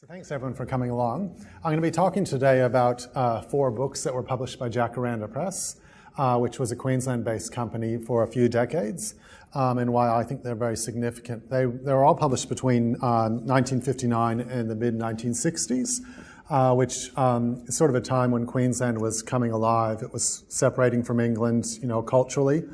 So thanks everyone for coming along. I'm going to be talking today about 4 books that were published by Jacaranda Press, which was a Queensland-based company for a few decades, and why I think they're very significant. They were all published between 1959 and the mid-1960s, which is sort of a time when Queensland was coming alive. It was separating from England, culturally.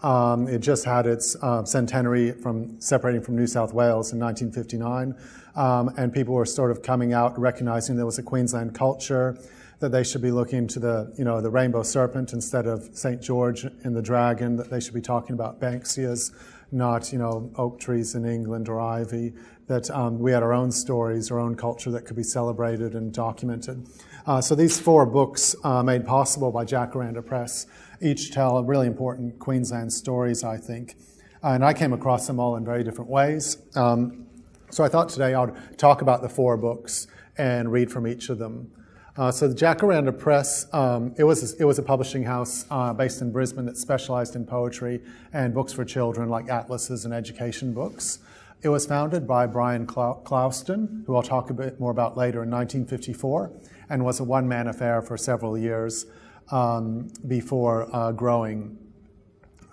It just had its centenary from separating from New South Wales in 1959, and people were sort of coming out, recognizing there was a Queensland culture, that they should be looking to the rainbow serpent instead of St. George and the dragon, that they should be talking about Banksias, not oak trees in England or ivy, that we had our own stories, our own culture that could be celebrated and documented. So these 4 books made possible by Jacaranda Press each tell really important Queensland stories, I think. And I came across them all in very different ways. So I thought today I'd talk about the 4 books and read from each of them. So the Jacaranda Press, it was a publishing house based in Brisbane that specialized in poetry and books for children like atlases and education books. It was founded by Brian Clouston, who I'll talk a bit more about later, in 1954, and was a one-man affair for several years before growing.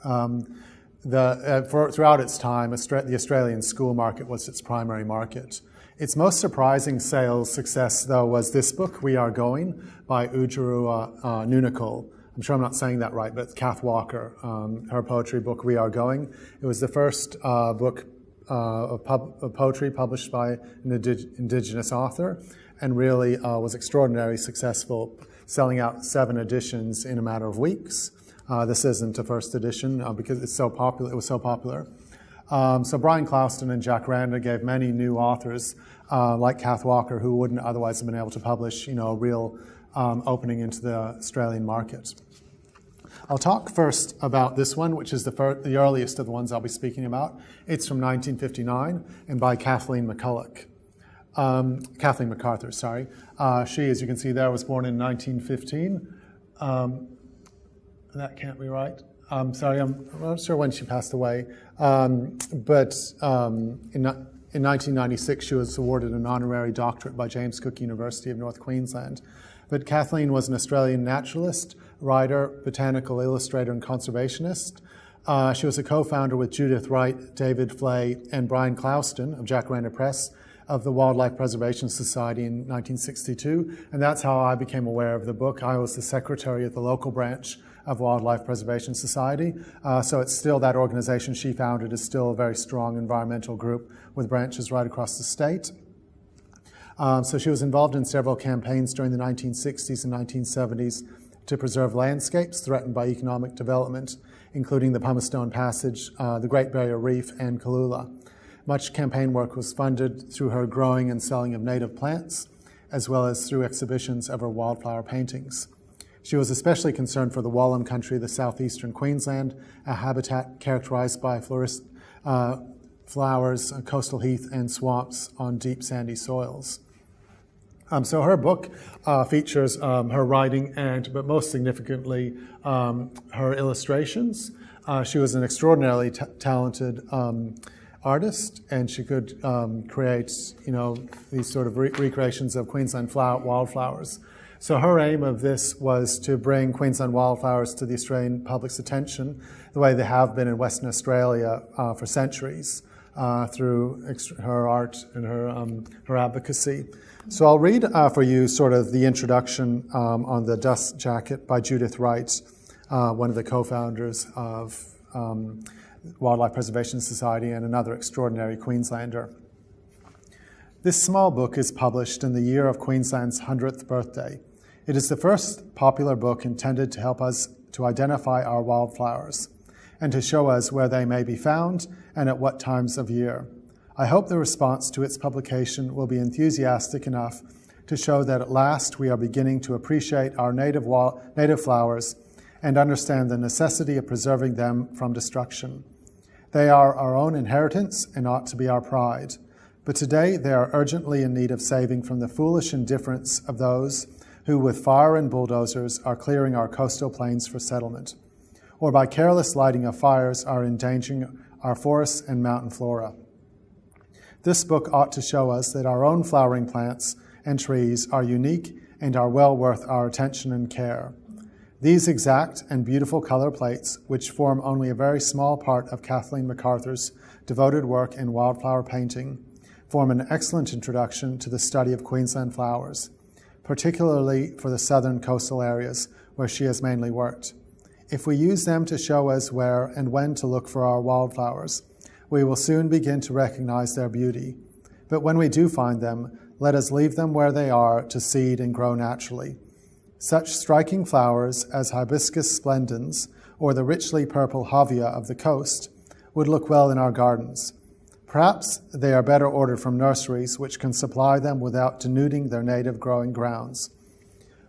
Throughout its time, the Australian school market was its primary market. Its most surprising sales success, though, was this book, We Are Going, by Ujuru Nunakul. I'm sure I'm not saying that right, but Kath Walker, her poetry book, We Are Going. It was the first book of poetry published by an Indigenous author, and really was extraordinarily successful, selling out 7 editions in a matter of weeks. This isn't a first edition because it's so popular. It was so popular. So Brian Clouston and Jacaranda gave many new authors, like Kath Walker, who wouldn't otherwise have been able to publish, a real opening into the Australian market. I'll talk first about this one, which is the earliest of the ones I'll be speaking about. It's from 1959 and by Kathleen McArthur, sorry. She, as you can see there, was born in 1915. That can't be right. Sorry, I'm not sure when she passed away. But in 1996, she was awarded an honorary doctorate by James Cook University of North Queensland. But Kathleen was an Australian naturalist, writer, botanical illustrator, and conservationist. She was a co-founder with Judith Wright, David Flay, and Brian Clouston of Jacaranda Press of the Wildlife Preservation Society in 1962. And that's how I became aware of the book. I was the secretary at the local branch of Wildlife Preservation Society. So it's still, that organization she founded is still a very strong environmental group with branches right across the state. So she was involved in several campaigns during the 1960s and 1970s to preserve landscapes threatened by economic development, including the Pumicestone Passage, the Great Barrier Reef, and Kalula. Much campaign work was funded through her growing and selling of native plants, as well as through exhibitions of her wildflower paintings. She was especially concerned for the Wallam country, the southeastern Queensland, a habitat characterized by flowers, coastal heath, and swamps on deep sandy soils. So her book features her writing but most significantly, her illustrations. She was an extraordinarily talented artist, and she could create, these sort of recreations of Queensland wildflowers. So her aim of this was to bring Queensland wildflowers to the Australian public's attention the way they have been in Western Australia for centuries through her art and her advocacy. So I'll read for you sort of the introduction on the dust jacket by Judith Wright, one of the co-founders of Wildlife Preservation Society and another extraordinary Queenslander. This small book is published in the year of Queensland's 100th birthday. It is the first popular book intended to help us to identify our wildflowers and to show us where they may be found and at what times of year. I hope the response to its publication will be enthusiastic enough to show that at last we are beginning to appreciate our native flowers and understand the necessity of preserving them from destruction. They are our own inheritance and ought to be our pride. But today they are urgently in need of saving from the foolish indifference of those who with fire and bulldozers are clearing our coastal plains for settlement, or by careless lighting of fires are endangering our forests and mountain flora. This book ought to show us that our own flowering plants and trees are unique and are well worth our attention and care. These exact and beautiful color plates, which form only a very small part of Kathleen McArthur's devoted work in wildflower painting, form an excellent introduction to the study of Queensland flowers, particularly for the southern coastal areas where she has mainly worked. If we use them to show us where and when to look for our wildflowers, we will soon begin to recognize their beauty. But when we do find them, let us leave them where they are to seed and grow naturally. Such striking flowers as Hibiscus splendens or the richly purple Havia of the coast would look well in our gardens. Perhaps they are better ordered from nurseries which can supply them without denuding their native growing grounds.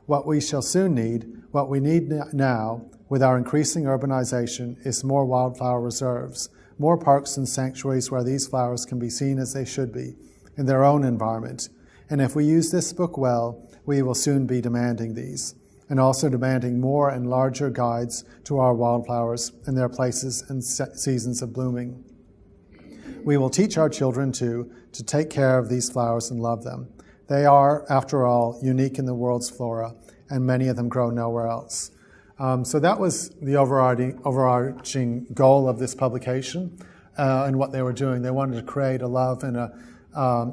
What we shall soon need, what we need now with our increasing urbanization, is more wildflower reserves, more parks and sanctuaries where these flowers can be seen as they should be, in their own environment. And if we use this book well, we will soon be demanding these, and also demanding more and larger guides to our wildflowers and their places and seasons of blooming. We will teach our children, too, to take care of these flowers and love them. They are, after all, unique in the world's flora, and many of them grow nowhere else. So that was the overarching goal of this publication and what they were doing. They wanted to create a love and a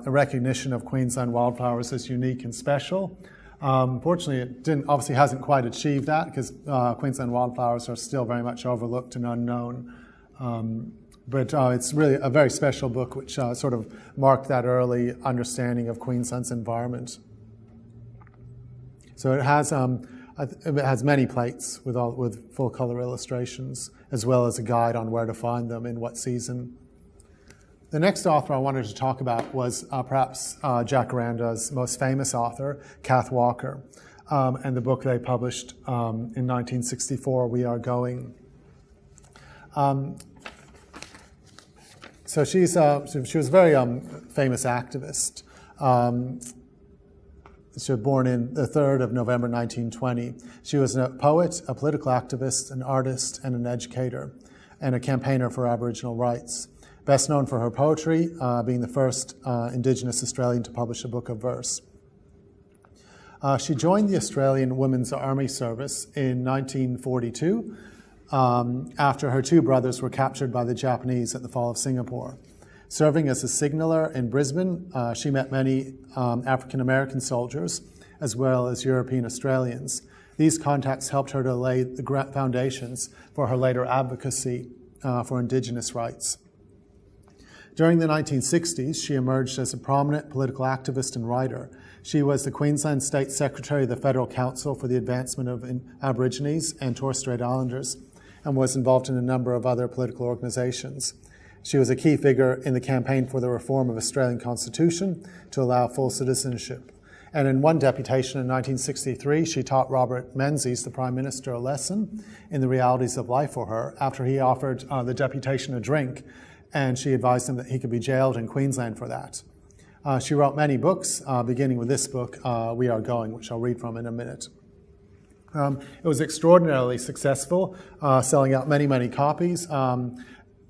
recognition of Queensland wildflowers as unique and special. Fortunately, it obviously hasn't quite achieved that because Queensland wildflowers are still very much overlooked and unknown. But it's really a very special book which sort of marked that early understanding of Queensland's environment. So it has many plates with full color illustrations, as well as a guide on where to find them in what season. The next author I wanted to talk about was perhaps Jacaranda's most famous author, Kath Walker, and the book they published in 1964, We Are Going. So she was a very famous activist. She was born in the 3rd of November 1920. She was a poet, a political activist, an artist, and an educator, and a campaigner for Aboriginal rights. Best known for her poetry, being the first Indigenous Australian to publish a book of verse. She joined the Australian Women's Army Service in 1942 after her two brothers were captured by the Japanese at the fall of Singapore. Serving as a signaller in Brisbane, she met many African-American soldiers as well as European Australians. These contacts helped her to lay the foundations for her later advocacy for Indigenous rights. During the 1960s, she emerged as a prominent political activist and writer. She was the Queensland State Secretary of the Federal Council for the Advancement of Aborigines and Torres Strait Islanders, and was involved in a number of other political organizations. She was a key figure in the campaign for the reform of Australian Constitution to allow full citizenship. And in one deputation in 1963, she taught Robert Menzies, the Prime Minister, a lesson in the realities of life for her after he offered the deputation a drink, and she advised him that he could be jailed in Queensland for that. She wrote many books, beginning with this book, We Are Going, which I'll read from in a minute. It was extraordinarily successful, selling out many, many copies.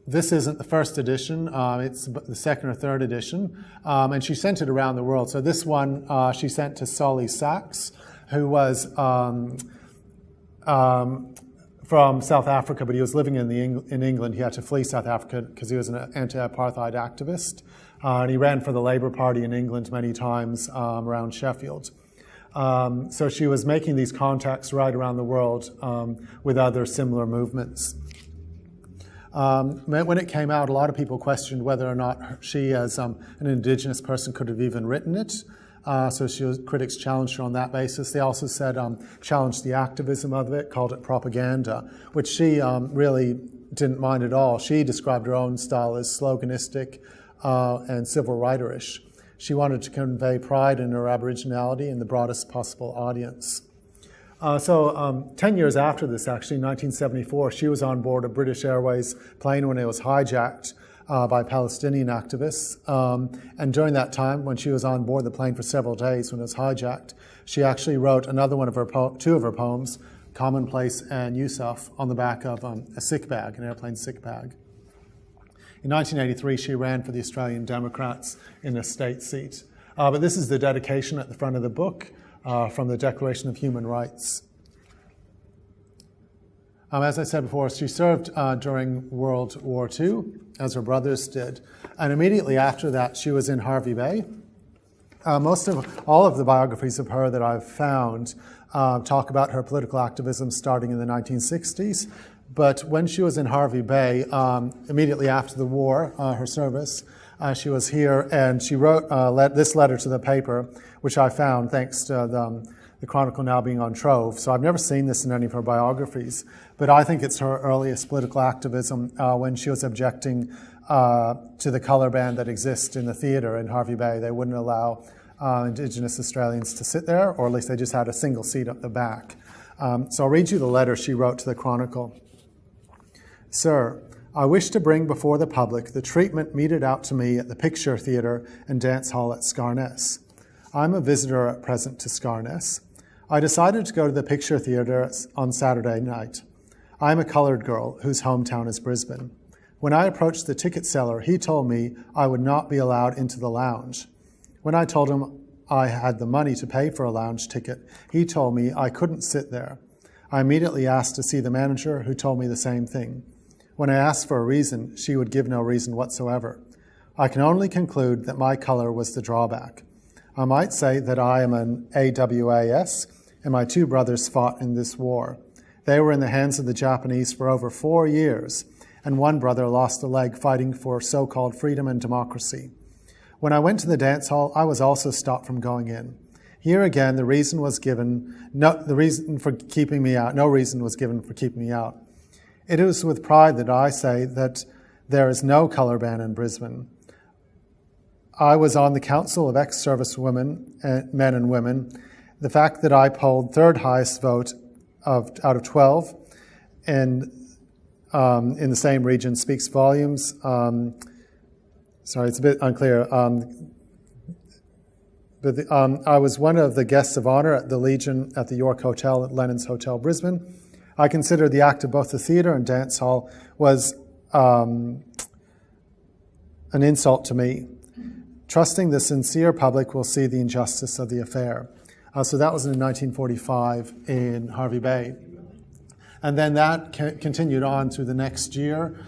This isn't the first edition, it's the second or third edition, and she sent it around the world. So this one she sent to Solly Sachs, who was from South Africa, but he was living in England. He had to flee South Africa because he was an anti-apartheid activist, and he ran for the Labour Party in England many times around Sheffield. So she was making these contacts right around the world with other similar movements. When it came out, a lot of people questioned whether or not she, as an Indigenous person, could have even written it. So critics challenged her on that basis. They also said, challenged the activism of it, called it propaganda, which she really didn't mind at all. She described her own style as sloganistic and civil righterish. She wanted to convey pride in her Aboriginality in the broadest possible audience. 10 years after this, actually, in 1974, she was on board a British Airways plane when it was hijacked by Palestinian activists. And during that time, when she was on board the plane for several days when it was hijacked, she actually wrote another one of her two of her poems, Commonplace and Yusuf, on the back of a sick bag, an airplane sick bag. In 1983, she ran for the Australian Democrats in a state seat. But this is the dedication at the front of the book from the Declaration of Human Rights. As I said before, she served during World War II, as her brothers did. And immediately after that, she was in Hervey Bay. All of the biographies of her that I've found talk about her political activism starting in the 1960s. But when she was in Hervey Bay, immediately after the war, her service, she was here, and she wrote this letter to the paper, which I found thanks to the Chronicle now being on Trove. So I've never seen this in any of her biographies, but I think it's her earliest political activism when she was objecting to the colour ban that exists in the theatre in Hervey Bay. They wouldn't allow Indigenous Australians to sit there, or at least they just had a single seat at the back. So I'll read you the letter she wrote to the Chronicle. Sir, I wish to bring before the public the treatment meted out to me at the Picture Theatre and Dance Hall at Scarness. I'm a visitor at present to Scarness. I decided to go to the Picture Theatre on Saturday night. I'm a coloured girl whose hometown is Brisbane. When I approached the ticket seller, he told me I would not be allowed into the lounge. When I told him I had the money to pay for a lounge ticket, he told me I couldn't sit there. I immediately asked to see the manager, who told me the same thing. When I asked for a reason, she would give no reason whatsoever. I can only conclude that my colour was the drawback. I might say that I am an AWAS, and my two brothers fought in this war. They were in the hands of the Japanese for over 4 years, and one brother lost a leg fighting for so-called freedom and democracy. When I went to the dance hall, I was also stopped from going in. Here again, no reason was given for keeping me out. It is with pride that I say that there is no colour ban in Brisbane. I was on the Council of Ex-Service Women, Men and Women. The fact that I polled third highest vote out of 12 in the same region speaks volumes. Sorry, it's a bit unclear. I was one of the guests of honour at the Legion at the York Hotel at Lennon's Hotel, Brisbane. I consider the act of both the theatre and dance hall was an insult to me. Trusting the sincere public will see the injustice of the affair. So that was in 1945 in Hervey Bay. And then that continued on through the next year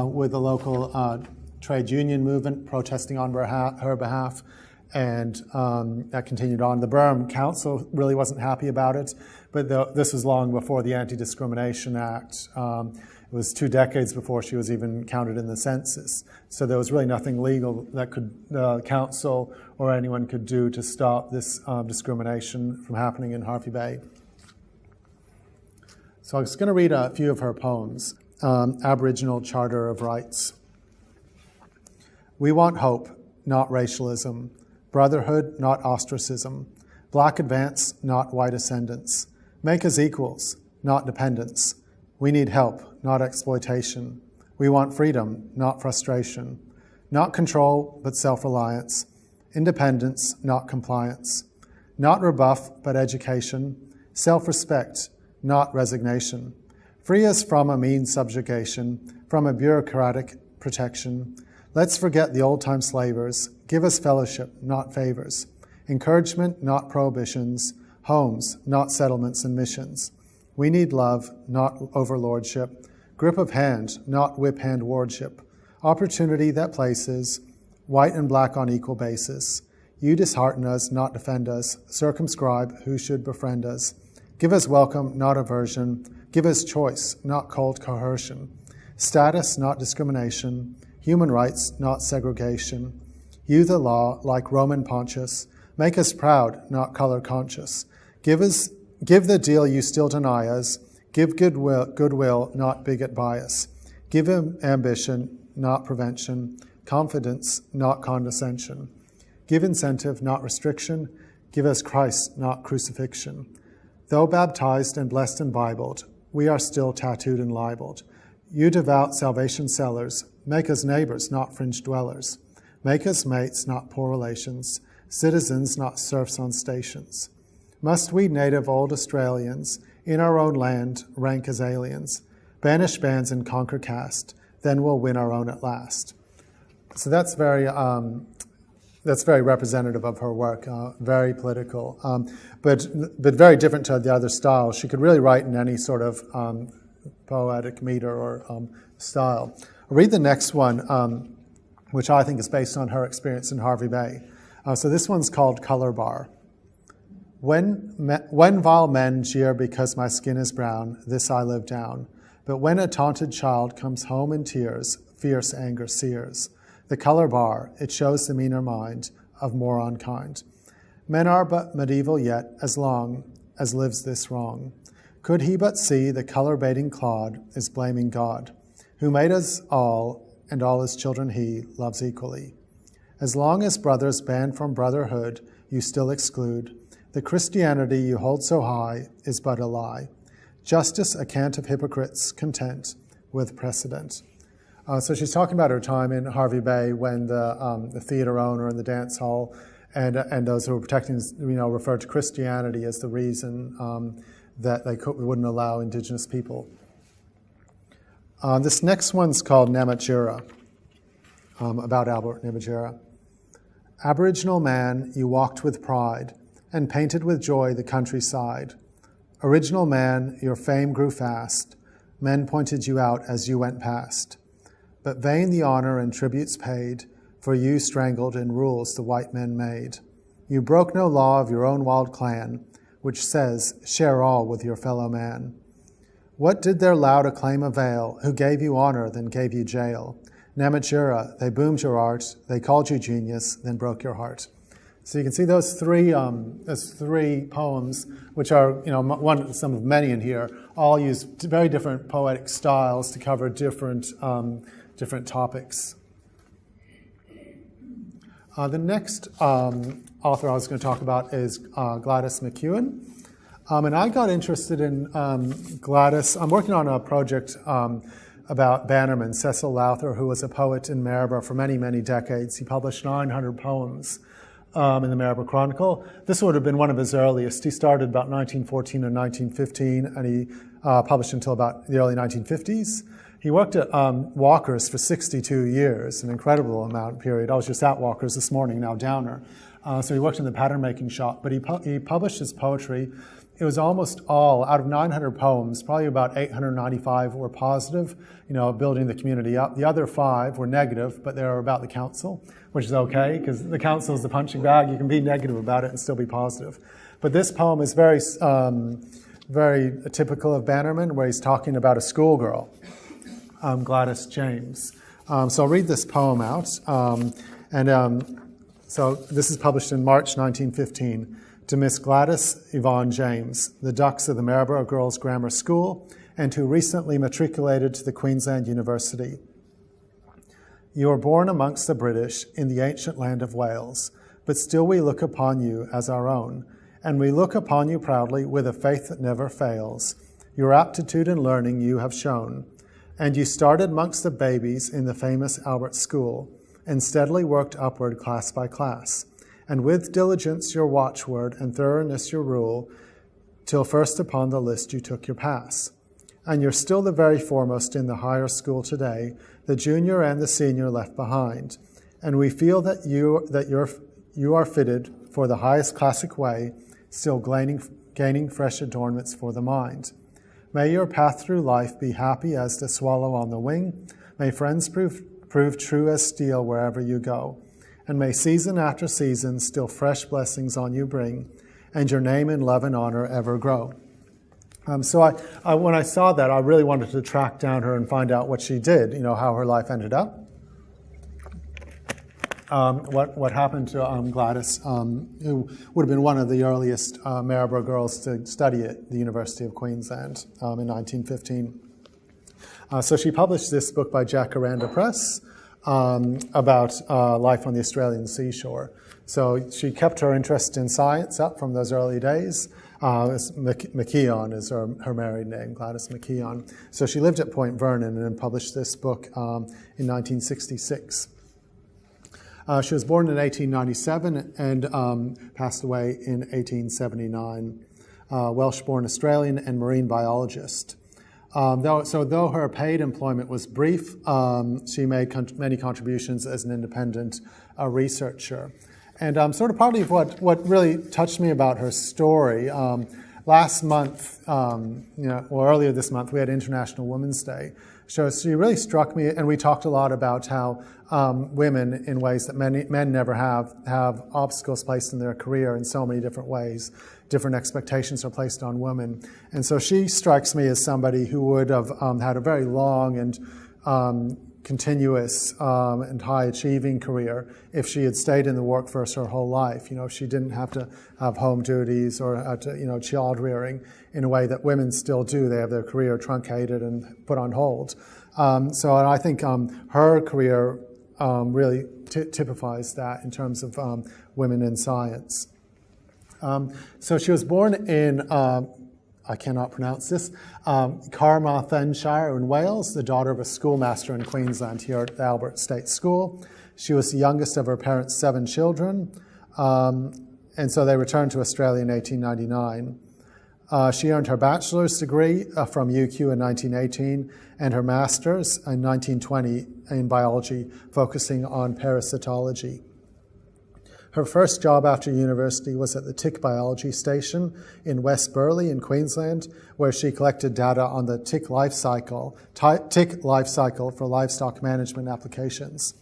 with the local trade union movement protesting on her behalf. And that continued on. The Burma Council really wasn't happy about it, but this was long before the Anti-Discrimination Act. It was 2 decades before she was even counted in the census. So there was really nothing legal that the council or anyone could do to stop this discrimination from happening in Hervey Bay. So I was going to read a few of her poems. Aboriginal Charter of Rights. We want hope, not racialism. Brotherhood, not ostracism. Black advance, not white ascendance. Make us equals, not dependents. We need help, not exploitation. We want freedom, not frustration. Not control, but self-reliance. Independence, not compliance. Not rebuff, but education. Self-respect, not resignation. Free us from a mean subjugation, from a bureaucratic protection. Let's forget the old-time slavers. Give us fellowship, not favors. Encouragement, not prohibitions. Homes, not settlements and missions. We need love, not overlordship. Grip of hand, not whip-hand wardship. Opportunity that places, white and black on equal basis. You dishearten us, not defend us. Circumscribe who should befriend us. Give us welcome, not aversion. Give us choice, not cold coercion. Status, not discrimination. Human rights, not segregation. You the law, like Roman Pontius. Make us proud, not color conscious. Give the deal you still deny us. Give goodwill, not bigot bias. Give him ambition, not prevention. Confidence, not condescension. Give incentive, not restriction. Give us Christ, not crucifixion. Though baptized and blessed and Bibled, we are still tattooed and libeled. You devout salvation sellers, make us neighbors, not fringe dwellers. Make us mates, not poor relations. Citizens, not serfs on stations. Must we native old Australians in our own land rank as aliens? Banish bands and conquer caste. then we'll win our own at last. So that's very representative of her work, very political, but very different to the other styles. She could really write in any sort of poetic meter or style. I'll read the next one, which I think is based on her experience in Hervey Bay. So this one's called Color Bar. When vile men jeer because my skin is brown, this I live down. But when a taunted child comes home in tears, fierce anger sears. The color bar, it shows the meaner mind of moron kind. Men are but medieval yet, as long as lives this wrong. Could he but see the color-baiting clod is blaming God, who made us all, and all his children he loves equally. As long as brothers banned from brotherhood you still exclude, the Christianity you hold so high is but a lie. Justice a cant of hypocrites content with precedent. So she's talking about her time in Hervey Bay when the theater owner and the dance hall and those who were protecting, referred to Christianity as the reason that they wouldn't allow Indigenous people. This next one's called Namatjira, about Albert Namatjira. Aboriginal man, you walked with pride and painted with joy the countryside. Original man, your fame grew fast. Men pointed you out as you went past. But vain the honor and tributes paid, for you strangled in rules the white men made. You broke no law of your own wild clan, which says, share all with your fellow man. What did their loud acclaim avail, who gave you honor, then gave you jail? Namatjira, they boomed your art, they called you genius, then broke your heart. So you can see those three poems, which are some of many in here, all use very different poetic styles to cover different topics. The next author I was going to talk about is Gladys McEwan. And I got interested in Gladys. I'm working on a project about Bannerman, Cecil Lowther, who was a poet in Maryborough for many, many decades. He published 900 poems in the Maryborough Chronicle. This would have been one of his earliest. He started about 1914 or 1915, and he published until about the early 1950s. He worked at Walker's for 62 years, an incredible period. I was just at Walker's this morning, now Downer. So he worked in the pattern-making shop, but he published his poetry. It was almost all, out of 900 poems, probably about 895 were positive, building the community up. The other 5 were negative, but they were about the council, which is okay, because the council is the punching bag. You can be negative about it and still be positive. But this poem is very typical of Bannerman, where he's talking about a schoolgirl, Gladys James. So I'll read this poem out. So this is published in March 1915. To Miss Gladys Yvonne James, the Ducks of the Maryborough Girls' Grammar School, and who recently matriculated to the Queensland University. You were born amongst the British in the ancient land of Wales, but still we look upon you as our own, and we look upon you proudly with a faith that never fails. Your aptitude in learning you have shown, and you started amongst the babies in the famous Albert School, and steadily worked upward class by class. And with diligence your watchword and thoroughness your rule, till first upon the list you took your pass. And you're still the very foremost in the higher school today, the junior and the senior left behind. And we feel that you are fitted for the highest classic way, still gaining fresh adornments for the mind. May your path through life be happy as the swallow on the wing. May friends prove true as steel wherever you go. And may season after season still fresh blessings on you bring, and your name in love and honor ever grow. So when I saw that, I really wanted to track down her and find out what she did, how her life ended up. What happened to Gladys, who would have been one of the earliest Maryborough girls to study at the University of Queensland in 1915. So she published this book by Jacaranda Press, about life on the Australian seashore. So she kept her interest in science up from those early days. McKeon is her married name, Gladys McEwan. So she lived at Point Vernon and published this book in 1966. She was born in 1897 and passed away in 1879. Welsh-born Australian and marine biologist. Though her paid employment was brief, she made many contributions as an independent researcher. And sort of partly what really touched me about her story, last month, or earlier this month, we had International Women's Day. So she really struck me, and we talked a lot about how women, in ways that men never have obstacles placed in their career in so many different ways. Different expectations are placed on women. And so she strikes me as somebody who would have had a very long and continuous and high-achieving career if she had stayed in the workforce her whole life. If she didn't have to have home duties or have to, child rearing in a way that women still do. They have their career truncated and put on hold. So I think her career really typifies that in terms of women in science. So she was born in, I cannot pronounce this, Carmarthenshire in Wales, the daughter of a schoolmaster in Queensland here at the Albert State School. She was the youngest of her parents' 7 children, and so they returned to Australia in 1899. She earned her bachelor's degree from UQ in 1918 and her master's in 1920 in biology, focusing on parasitology. Her first job after university was at the tick biology station in West Burleigh in Queensland, where she collected data on the tick life cycle for livestock management applications.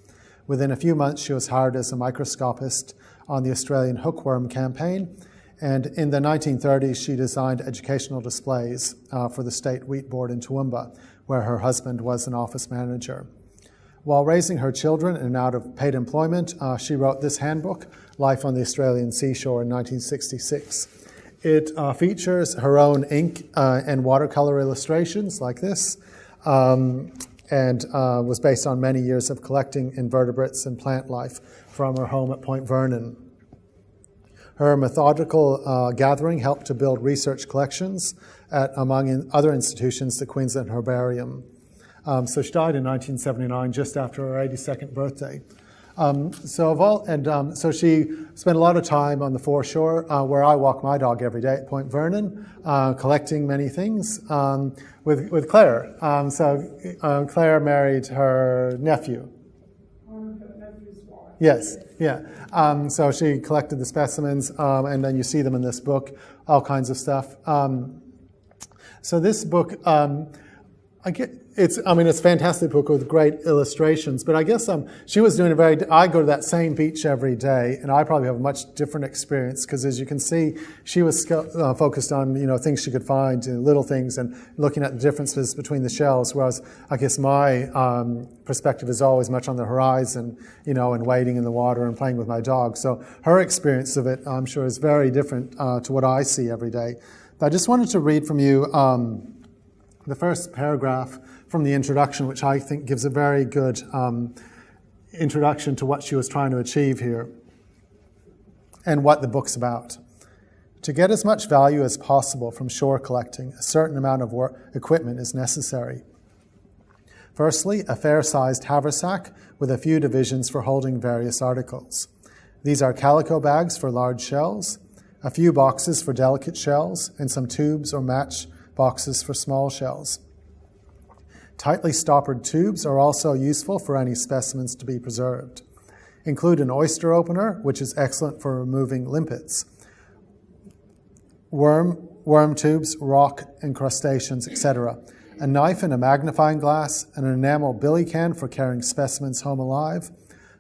Within a few months, she was hired as a microscopist on the Australian hookworm campaign, and in the 1930s, she designed educational displays for the State Wheat Board in Toowoomba, where her husband was an office manager. While raising her children and out of paid employment, she wrote this handbook, Life on the Australian Seashore, in 1966. It features her own ink and watercolor illustrations like this, and was based on many years of collecting invertebrates and plant life from her home at Point Vernon. Her methodical gathering helped to build research collections at, among other institutions, the Queensland Herbarium. So she died in 1979, just after her 82nd birthday. So she spent a lot of time on the foreshore, where I walk my dog every day at Point Vernon, collecting many things with Claire. Claire married her nephew. Yes, yeah. So she collected the specimens, and then you see them in this book, all kinds of stuff. So this book, it's a fantastic book with great illustrations, but I guess she was doing I go to that same beach every day, and I probably have a much different experience, because as you can see, she was focused on, things she could find, little things, and looking at the differences between the shells, whereas I guess my perspective is always much on the horizon, and wading in the water and playing with my dog. So her experience of it, I'm sure, is very different to what I see every day. But I just wanted to read from you the first paragraph from the introduction, which I think gives a very good introduction to what she was trying to achieve here and what the book's about. To get as much value as possible from shore collecting, a certain amount of equipment is necessary. Firstly, a fair-sized haversack with a few divisions for holding various articles. These are calico bags for large shells, a few boxes for delicate shells, and some tubes or match boxes for small shells. Tightly stoppered tubes are also useful for any specimens to be preserved. Include an oyster opener, which is excellent for removing limpets, worm tubes, rock and crustaceans, etc. A knife and a magnifying glass, an enamel billy can for carrying specimens home alive.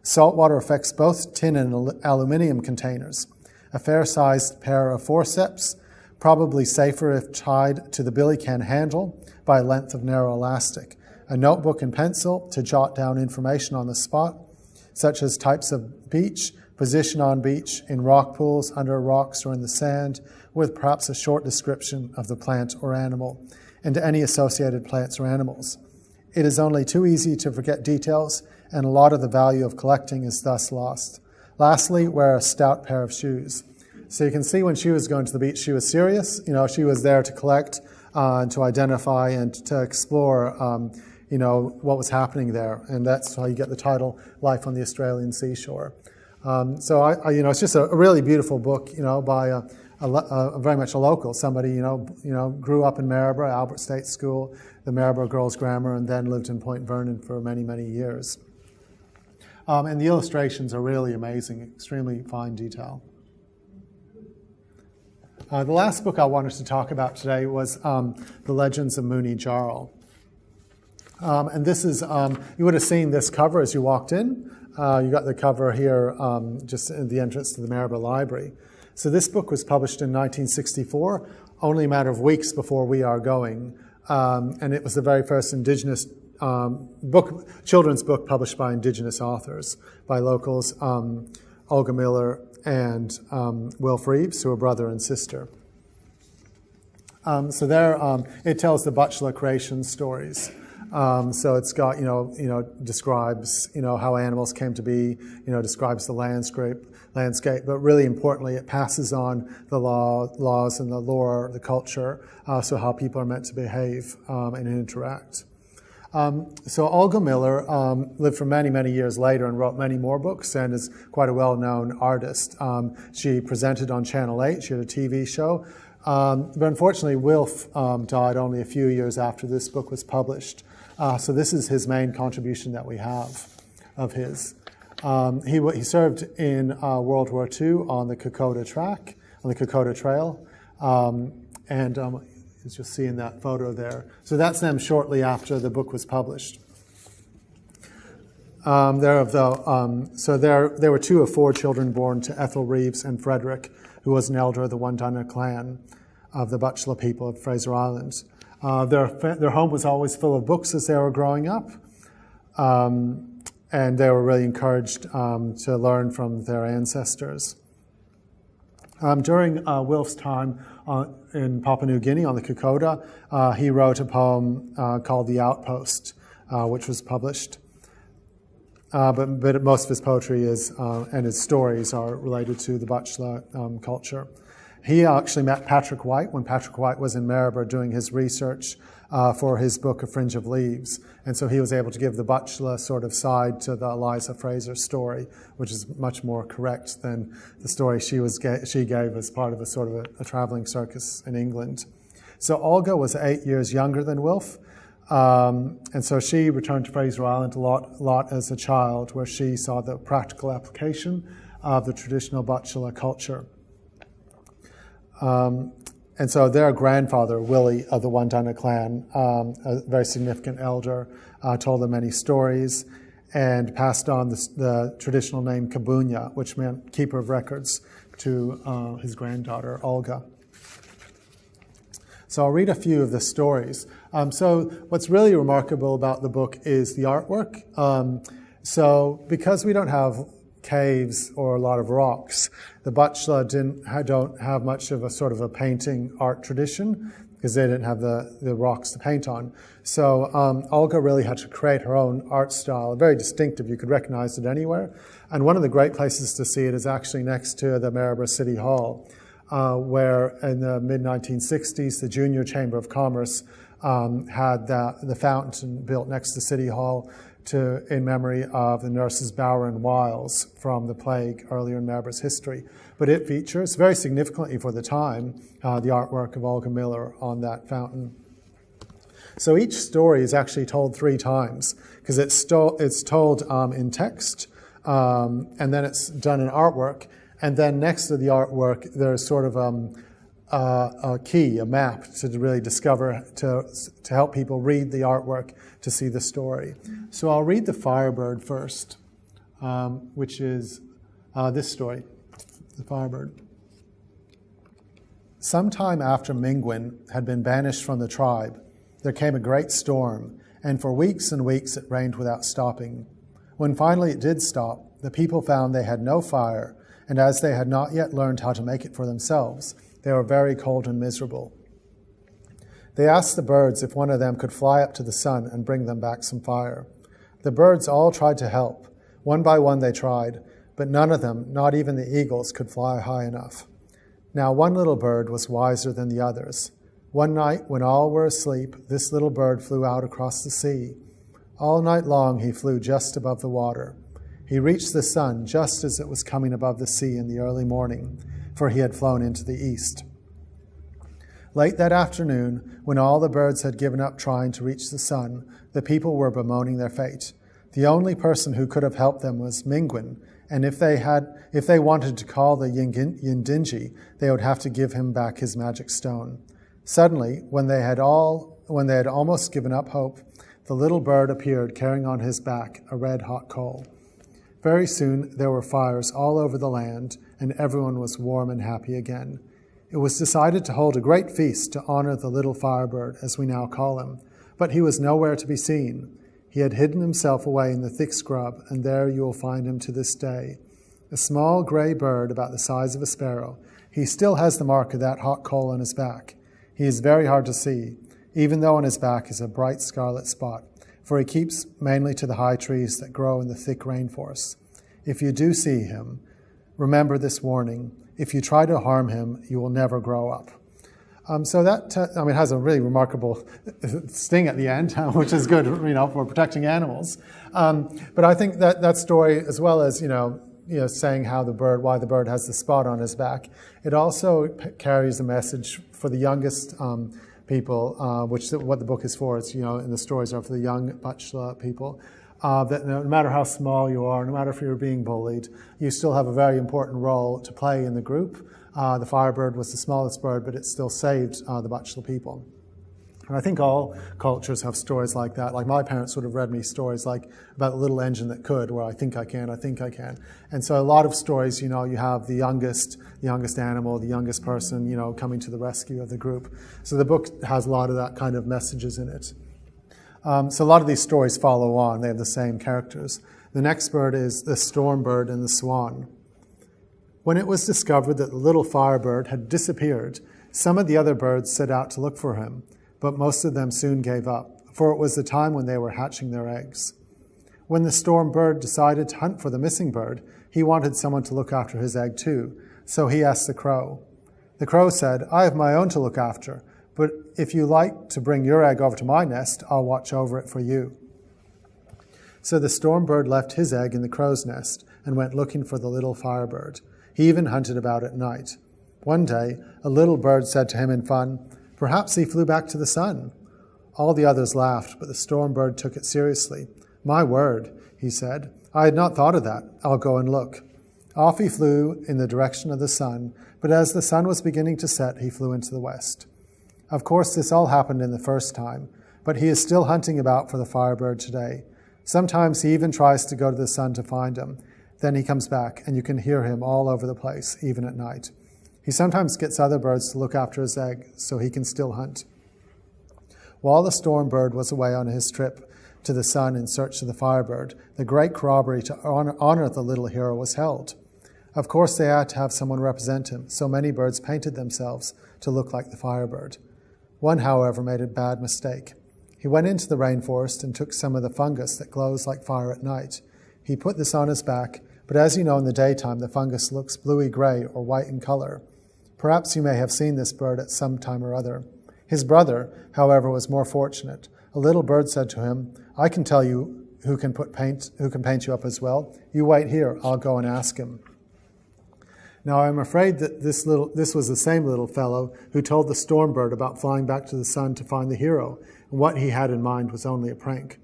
Saltwater affects both tin and aluminium containers. A fair-sized pair of forceps, probably safer if tied to the billy can handle by a length of narrow elastic. A notebook and pencil to jot down information on the spot, such as types of beach, position on beach, in rock pools, under rocks, or in the sand, with perhaps a short description of the plant or animal, and any associated plants or animals. It is only too easy to forget details, and a lot of the value of collecting is thus lost. Lastly, wear a stout pair of shoes. So you can see when she was going to the beach, she was serious. She was there to collect, to identify, and to explore, what was happening there. And that's how you get the title, Life on the Australian Seashore. So it's just a really beautiful book, by very much a local, somebody, grew up in Maryborough, Albert State School, the Maryborough Girls' Grammar, and then lived in Point Vernon for many, many years. And the illustrations are really amazing, extremely fine detail. The last book I wanted to talk about today was The Legends of Mooney Jarl. And this is, you would have seen this cover as you walked in. You got the cover here just at the entrance to the Maryborough Library. So this book was published in 1964, only a matter of weeks before We Are Going. And it was the very first Indigenous children's book published by Indigenous authors, by locals, Olga Miller and Wilf Reeves, who are brother and sister. So there, it tells the Batchelor creation stories. So it's got, describes, how animals came to be, describes the landscape, but really importantly, it passes on the laws and the lore, the culture, so how people are meant to behave and interact. So Olga Miller lived for many, many years later and wrote many more books and is quite a well-known artist. She presented on Channel 8. She had a TV show. But unfortunately, Wilf died only a few years after this book was published. So this is his main contribution that we have of his. He served in World War II on the Kokoda Trail. As you'll see in that photo there. So that's them shortly after the book was published. There were 2 of 4 children born to Ethel Reeves and Frederick, who was an elder of the Wandunna clan of the Batchelor people of Fraser Island. Their home was always full of books as they were growing up, and they were really encouraged to learn from their ancestors. During Wilf's time in Papua New Guinea on the Kokoda, he wrote a poem called The Outpost, which was published. But most of his poetry and his stories are related to the Batchelor culture. He actually met Patrick White when Patrick White was in Maryborough doing his research for his book, A Fringe of Leaves. And so he was able to give the Batchelor sort of side to the Eliza Fraser story, which is much more correct than the story she gave as part of a traveling circus in England. So Olga was 8 years younger than Wilf. And so she returned to Fraser Island a lot as a child, where she saw the practical application of the traditional Batchelor culture. And so their grandfather, Willie of the Wandunna clan, a very significant elder, told them many stories and passed on the traditional name Kabunya, which meant keeper of records, to his granddaughter, Olga. So I'll read a few of the stories. So what's really remarkable about the book is the artwork. So because we don't have caves or a lot of rocks, the Batchelor don't have much of a sort of a painting art tradition because they didn't have the rocks to paint on. So Olga really had to create her own art style, very distinctive. You could recognize it anywhere. And one of the great places to see it is actually next to the Maryborough City Hall, where in the mid-1960s, the Junior Chamber of Commerce had the fountain built next to City Hall in memory of the nurses Bower and Wiles from the plague earlier in Maryborough's history. But it features, very significantly for the time, the artwork of Olga Miller on that fountain. So each story is actually told 3 times, because it's told in text, and then it's done in artwork, and then next to the artwork, there's sort of a key, a map to really discover, to help people read the artwork to see the story. So I'll read the Firebird first, which is this story, the Firebird. Sometime after Mingwin had been banished from the tribe, there came a great storm, and for weeks and weeks it rained without stopping. When finally it did stop, the people found they had no fire, and as they had not yet learned how to make it for themselves, they were very cold and miserable. They asked the birds if one of them could fly up to the sun and bring them back some fire. The birds all tried to help. One by one they tried, but none of them, not even the eagles, could fly high enough. Now one little bird was wiser than the others. One night, when all were asleep, this little bird flew out across the sea. All night long he flew just above the water. He reached the sun just as it was coming above the sea in the early morning, for he had flown into the east. Late that afternoon, when all the birds had given up trying to reach the sun, the people were bemoaning their fate. The only person who could have helped them was McEwan, and if they wanted to call the Yindinji, they would have to give him back his magic stone. Suddenly, when they had almost given up hope, the little bird appeared carrying on his back a red-hot coal. Very soon there were fires all over the land, and everyone was warm and happy again. It was decided to hold a great feast to honor the little Firebird, as we now call him, but he was nowhere to be seen. He had hidden himself away in the thick scrub, and there you will find him to this day. A small grey bird about the size of a sparrow. He still has the mark of that hot coal on his back. He is very hard to see, even though on his back is a bright scarlet spot, for he keeps mainly to the high trees that grow in the thick rainforests. If you do see him, remember this warning. If you try to harm him, you will never grow up. So that it has a really remarkable sting at the end, which is good, for protecting animals. But I think that story, as well as saying why the bird has the spot on his back, it also carries a message for the youngest people, which what the book is for. It's and the stories are for the young Batchelor people. That no matter how small you are, no matter if you're being bullied, you still have a very important role to play in the group. The Firebird was the smallest bird, but it still saved the Batchelor people. And I think all cultures have stories like that. Like my parents would have read me stories like about the little engine that could, where I think I can. And so a lot of stories, you have the youngest animal, the youngest person, coming to the rescue of the group. So the book has a lot of that kind of messages in it. So a lot of these stories follow on. They have the same characters. The next bird is the storm bird and the swan. When it was discovered that the little Firebird had disappeared, some of the other birds set out to look for him, but most of them soon gave up, for it was the time when they were hatching their eggs. When the storm bird decided to hunt for the missing bird, he wanted someone to look after his egg too, so he asked the crow. The crow said, "I have my own to look after, but if you like to bring your egg over to my nest, I'll watch over it for you." So the storm bird left his egg in the crow's nest and went looking for the little Firebird. He even hunted about at night. One day, a little bird said to him in fun, "Perhaps he flew back to the sun." All the others laughed, but the storm bird took it seriously. "My word," he said, "I had not thought of that. I'll go and look." Off he flew in the direction of the sun, but as the sun was beginning to set, he flew into the west. Of course, this all happened in the first time, but he is still hunting about for the Firebird today. Sometimes he even tries to go to the sun to find him. Then he comes back, and you can hear him all over the place, even at night. He sometimes gets other birds to look after his egg, so he can still hunt. While the storm bird was away on his trip to the sun in search of the Firebird, the great robbery to honor the little hero was held. Of course, they had to have someone represent him, so many birds painted themselves to look like the Firebird. One, however, made a bad mistake. He went into the rainforest and took some of the fungus that glows like fire at night. He put this on his back, but as you know, in the daytime, the fungus looks bluey-gray or white in color. Perhaps you may have seen this bird at some time or other. His brother, however, was more fortunate. A little bird said to him, "I can tell you who can paint you up as well. You wait here, I'll go and ask him." Now, I'm afraid that this was the same little fellow who told the storm bird about flying back to the sun to find the hero, and what he had in mind was only a prank.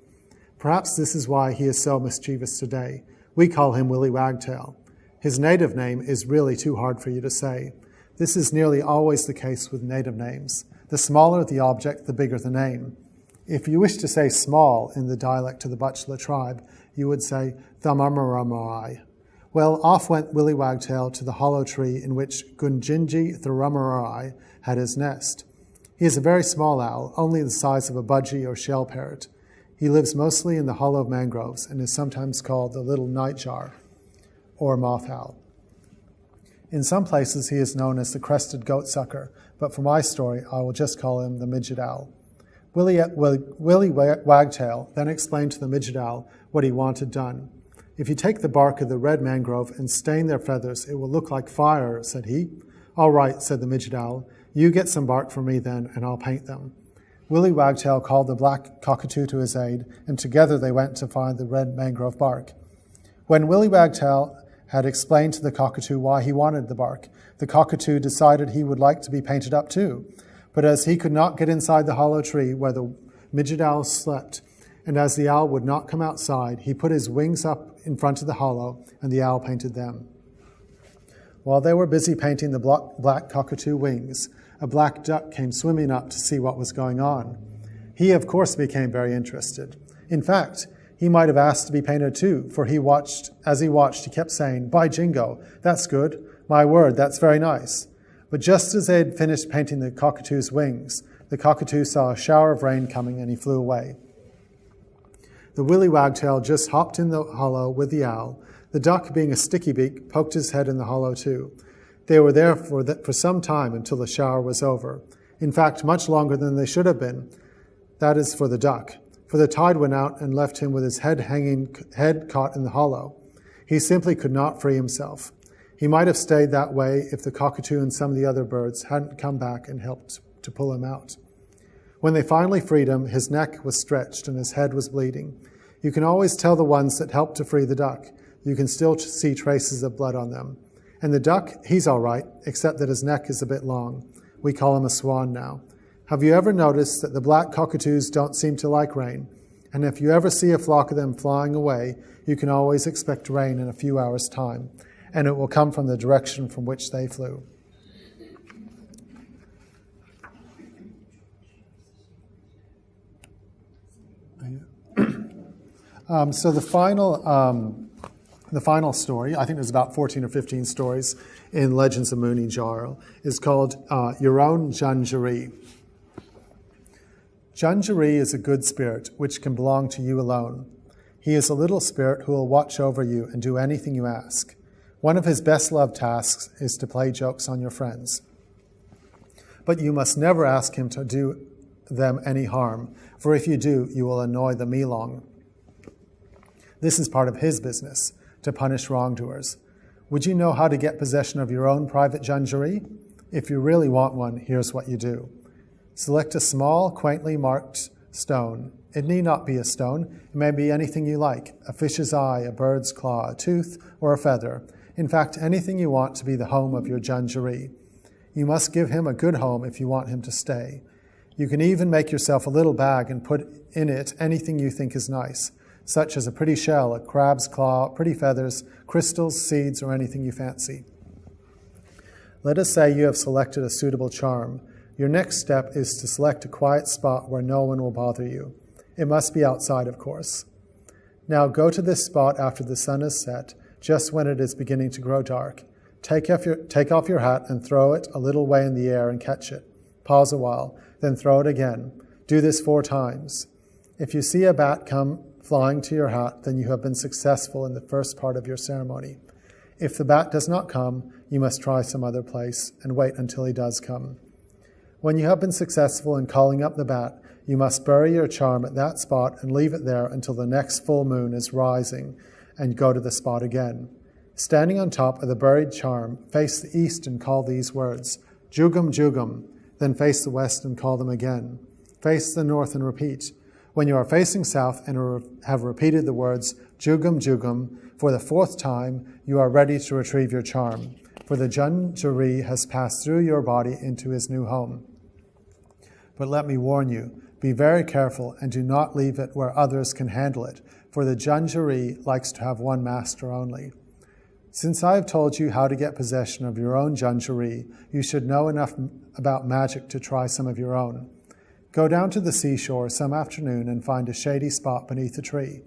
Perhaps this is why he is so mischievous today. We call him Willy Wagtail. His native name is really too hard for you to say. This is nearly always the case with native names. The smaller the object, the bigger the name. If you wish to say small in the dialect of the Batchelor tribe, you would say Thamamaramai. Well, off went Willy Wagtail to the hollow tree in which Gunjinji Thamamarai had his nest. He is a very small owl, only the size of a budgie or shell parrot. He lives mostly in the hollow mangroves and is sometimes called the little nightjar or moth owl. In some places he is known as the crested goatsucker, but for my story I will just call him the midget owl. Willy Wagtail then explained to the midget owl what he wanted done. "If you take the bark of the red mangrove and stain their feathers, it will look like fire," said he. "All right," said the midget owl. "You get some bark for me then, and I'll paint them." Willy Wagtail called the black cockatoo to his aid, and together they went to find the red mangrove bark. When Willy Wagtail had explained to the cockatoo why he wanted the bark, the cockatoo decided he would like to be painted up too. But as he could not get inside the hollow tree where the midget owl slept, and as the owl would not come outside, he put his wings up in front of the hollow, and the owl painted them. While they were busy painting the black cockatoo wings, a black duck came swimming up to see what was going on. He, of course, became very interested. In fact, he might have asked to be painted too, for as he watched, he kept saying, "By jingo, that's good. My word, that's very nice." But just as they had finished painting the cockatoo's wings, the cockatoo saw a shower of rain coming and he flew away. The Willy Wagtail just hopped in the hollow with the owl. The duck, being a sticky beak, poked his head in the hollow too. They were there for some time until the shower was over. In fact, much longer than they should have been. That is for the duck. For the tide went out and left him with his head caught in the hollow. He simply could not free himself. He might have stayed that way if the cockatoo and some of the other birds hadn't come back and helped to pull him out. When they finally freed him, his neck was stretched and his head was bleeding. You can always tell the ones that helped to free the duck. You can still see traces of blood on them. And the duck, he's all right, except that his neck is a bit long. We call him a swan now. Have you ever noticed that the black cockatoos don't seem to like rain? And if you ever see a flock of them flying away, you can always expect rain in a few hours' time, and it will come from the direction from which they flew. So the final story, I think there's about 14 or 15 stories in Legends of Mooney Jarl, is called Your Own Jungeree. Jungeree is a good spirit which can belong to you alone. He is a little spirit who will watch over you and do anything you ask. One of his best-loved tasks is to play jokes on your friends. But you must never ask him to do them any harm, for if you do, you will annoy the Meelong. This is part of his business, to punish wrongdoers. Would you know how to get possession of your own private Jungeree? If you really want one, here's what you do. Select a small, quaintly marked stone. It need not be a stone. It may be anything you like, a fish's eye, a bird's claw, a tooth, or a feather. In fact, anything you want to be the home of your Jungeree. You must give him a good home if you want him to stay. You can even make yourself a little bag and put in it anything you think is nice, such as a pretty shell, a crab's claw, pretty feathers, crystals, seeds, or anything you fancy. Let us say you have selected a suitable charm. Your next step is to select a quiet spot where no one will bother you. It must be outside, of course. Now go to this spot after the sun is set, just when it is beginning to grow dark. Take off your hat and throw it a little way in the air and catch it. Pause a while, then throw it again. Do this 4 times. If you see a bat come flying to your hat, then you have been successful in the first part of your ceremony. If the bat does not come, you must try some other place and wait until he does come. When you have been successful in calling up the bat, you must bury your charm at that spot and leave it there until the next full moon is rising, and go to the spot again. Standing on top of the buried charm, face the east and call these words, Jugum, Jugum, then face the west and call them again. Face the north and repeat. When you are facing south and have repeated the words Jugum, Jugum for the 4th time, you are ready to retrieve your charm, for the Jungeree has passed through your body into his new home. But let me warn you, be very careful and do not leave it where others can handle it, for the Jungeree likes to have one master only. Since I have told you how to get possession of your own Jungeree, you should know enough about magic to try some of your own. Go down to the seashore some afternoon and find a shady spot beneath a tree.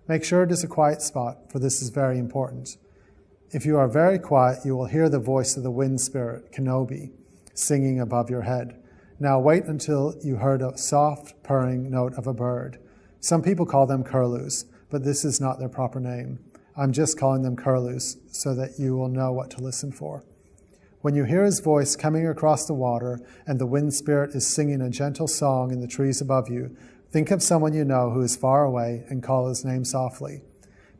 Make sure it is a quiet spot, for this is very important. If you are very quiet, you will hear the voice of the wind spirit, Kenobi, singing above your head. Now wait until you heard a soft, purring note of a bird. Some people call them curlews, but this is not their proper name. I'm just calling them curlews so that you will know what to listen for. When you hear his voice coming across the water and the wind spirit is singing a gentle song in the trees above you, think of someone you know who is far away and call his name softly.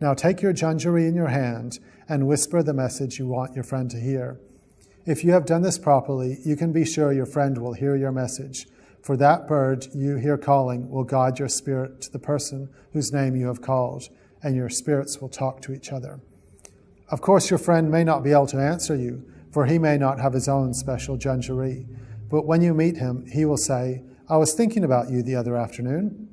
Now take your Jungeree in your hand and whisper the message you want your friend to hear. If you have done this properly, you can be sure your friend will hear your message, for that bird you hear calling will guide your spirit to the person whose name you have called, and your spirits will talk to each other. Of course, your friend may not be able to answer you, for he may not have his own special jungerie. But when you meet him, he will say, "I was thinking about you the other afternoon."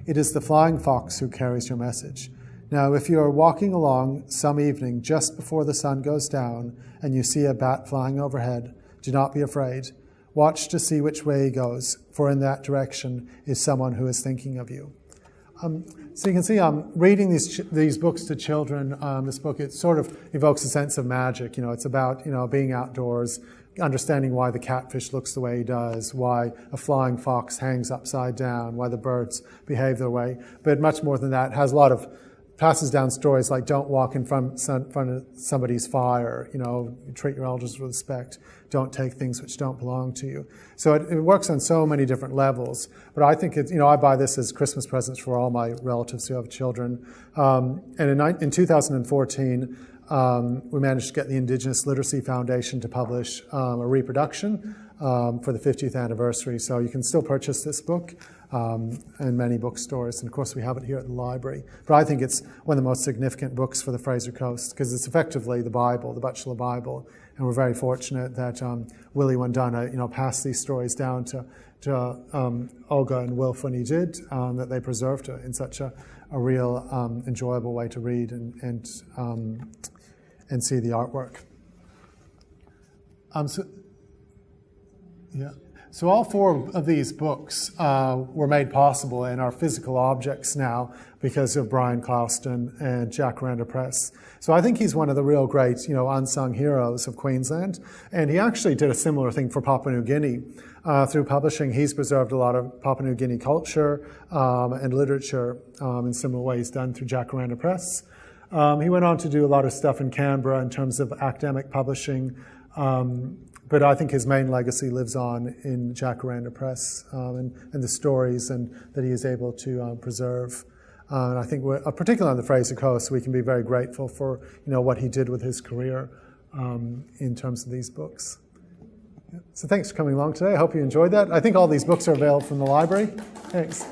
It is the flying fox who carries your message. Now, if you are walking along some evening just before the sun goes down and you see a bat flying overhead, do not be afraid. Watch to see which way he goes, for in that direction is someone who is thinking of you. So you can see I'm reading these books to children. This book, it sort of evokes a sense of magic. It's about, being outdoors, understanding why the catfish looks the way he does, why a flying fox hangs upside down, why the birds behave their way. But much more than that, has a lot of passes down stories like don't walk in front of somebody's fire, treat your elders with respect, don't take things which don't belong to you. So it works on so many different levels. But I think I buy this as Christmas presents for all my relatives who have children. And in 2014, we managed to get the Indigenous Literacy Foundation to publish a reproduction for the 50th anniversary. So you can still purchase this book in many bookstores. And of course, we have it here at the library. But I think it's one of the most significant books for the Fraser Coast because it's effectively the Bible, the Batchelor Bible. And we're very fortunate that Willie Wandana, passed these stories down to Olga and Wilf when he did, that they preserved it in such a real enjoyable way to read and see the artwork. So all four of these books were made possible and are physical objects now because of Brian Clouston and Jacaranda Press. So I think he's one of the real great, unsung heroes of Queensland. And he actually did a similar thing for Papua New Guinea. Through publishing, he's preserved a lot of Papua New Guinea culture and literature in similar ways done through Jacaranda Press. He went on to do a lot of stuff in Canberra in terms of academic publishing. But I think his main legacy lives on in Jacaranda Press and the stories that he is able to preserve. And I think, particularly on the Fraser Coast, we can be very grateful for what he did with his career in terms of these books. So thanks for coming along today. I hope you enjoyed that. I think all these books are available from the library. Thanks.